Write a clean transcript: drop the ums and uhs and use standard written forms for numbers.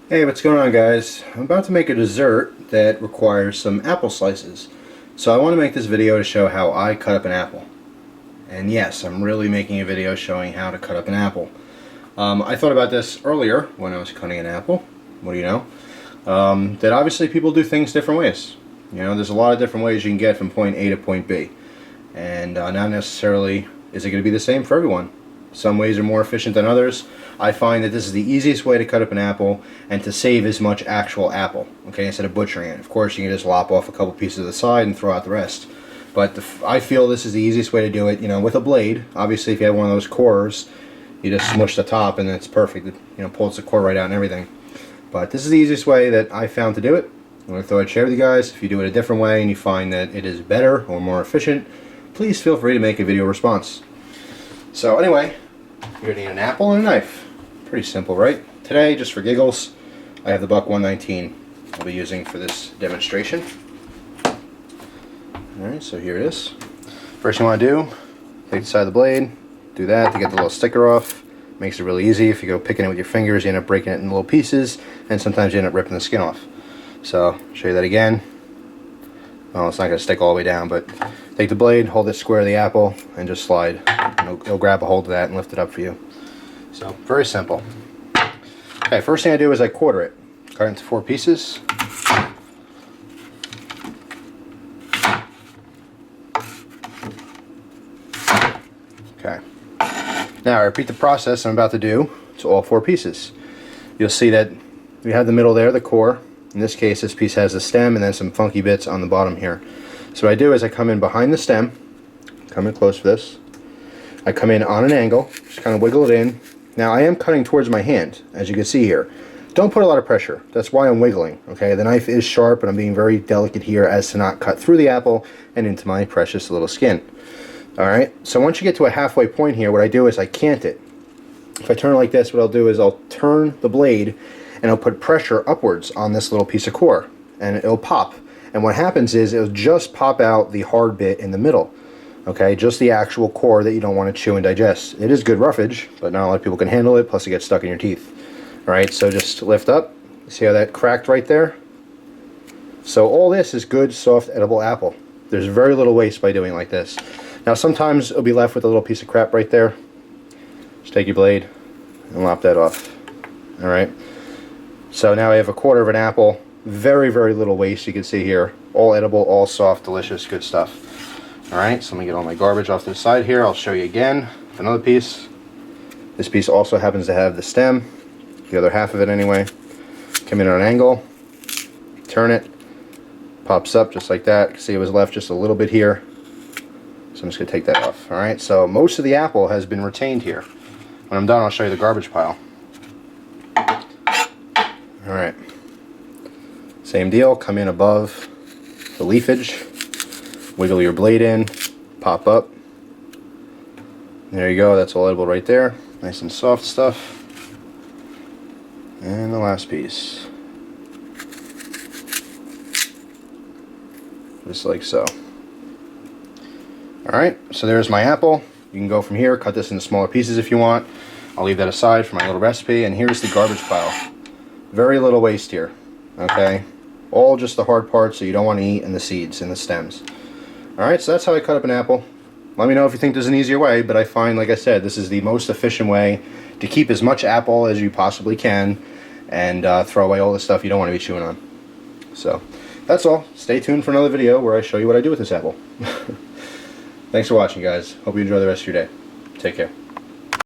Hey, what's going on, guys? I'm about to make a dessert that requires some apple slices. So I want to make this video to show how I cut up an apple. And yes, I'm really making a video showing how to cut up an apple. I thought about this earlier when I was cutting an apple. What do you know? That obviously people do things different ways. You know, there's a lot of different ways you can get from point A to point B. And not necessarily is it going to be the same for everyone. Some ways are more efficient than others. I find that this is the easiest way to cut up an apple and to save as much actual apple, okay, instead of butchering it. Of course, you can just lop off a couple pieces of the side and throw out the rest. But I feel this is the easiest way to do it, you know, with a blade. Obviously, if you have one of those cores, you just smush the top and it's perfect. It, you know, pulls the core right out and everything. But this is the easiest way that I found to do it. I thought I'd share with you guys. If you do it a different way and you find that it is better or more efficient, please feel free to make a video response. So anyway, you're going to need an apple and a knife. Pretty simple, right? Today, just for giggles, I have the Buck 119 I'll be using for this demonstration. Alright, so here it is. First thing you want to do, take the side of the blade, do that to get the little sticker off. Makes it really easy. If you go picking it with your fingers, you end up breaking it in little pieces, and sometimes you end up ripping the skin off. So, I'll show you that again. Well, it's not going to stick all the way down, but take the blade, hold it square to the apple, and just slide. It'll grab a hold of that and lift it up for you. So, very simple. Okay, first thing I do is I quarter it. Cut it into 4 pieces. Okay. Now I repeat the process I'm about to do to all 4 pieces. You'll see that we have the middle there, the core. In this case, this piece has the stem and then some funky bits on the bottom here. So what I do is I come in behind the stem, come in close for this. I come in on an angle, just kind of wiggle it in. Now I am cutting towards my hand, as you can see here. Don't put a lot of pressure. That's why I'm wiggling. Okay, the knife is sharp, but I'm being very delicate here as to not cut through the apple and into my precious little skin. Alright, so once you get to a halfway point here, what I do is I cant it. If I turn it like this, what I'll do is I'll turn the blade and I'll put pressure upwards on this little piece of core, and it'll pop. And what happens is it'll just pop out the hard bit in the middle. Okay, just the actual core that you don't want to chew and digest. It is good roughage, but not a lot of people can handle it, plus it gets stuck in your teeth. Alright, so just lift up. See how that cracked right there? So all this is good, soft, edible apple. There's very little waste by doing like this. Now sometimes it'll be left with a little piece of crap right there. Just take your blade and lop that off. Alright, so now I have a quarter of an apple. Very, very little waste, you can see here. All edible, all soft, delicious, good stuff. Alright, so let me get all my garbage off to the side here. I'll show you again another piece. This piece also happens to have the stem, the other half of it anyway. Come in on an angle, turn it, pops up just like that. You can see it was left just a little bit here. So I'm just going to take that off. Alright, so most of the apple has been retained here. When I'm done, I'll show you the garbage pile. Alright, same deal, come in above the leafage. Wiggle your blade in, pop up. There you go, that's all edible right there. Nice and soft stuff. And the last piece. Just like so. Alright, so there's my apple. You can go from here, cut this into smaller pieces if you want. I'll leave that aside for my little recipe, and here's the garbage pile. Very little waste here, okay? All just the hard parts that you don't want to eat, and the seeds and the stems. Alright, so that's how I cut up an apple. Let me know if you think there's an easier way, but I find, like I said, this is the most efficient way to keep as much apple as you possibly can and throw away all the stuff you don't want to be chewing on. So, that's all. Stay tuned for another video where I show you what I do with this apple. Thanks for watching, guys. Hope you enjoy the rest of your day. Take care.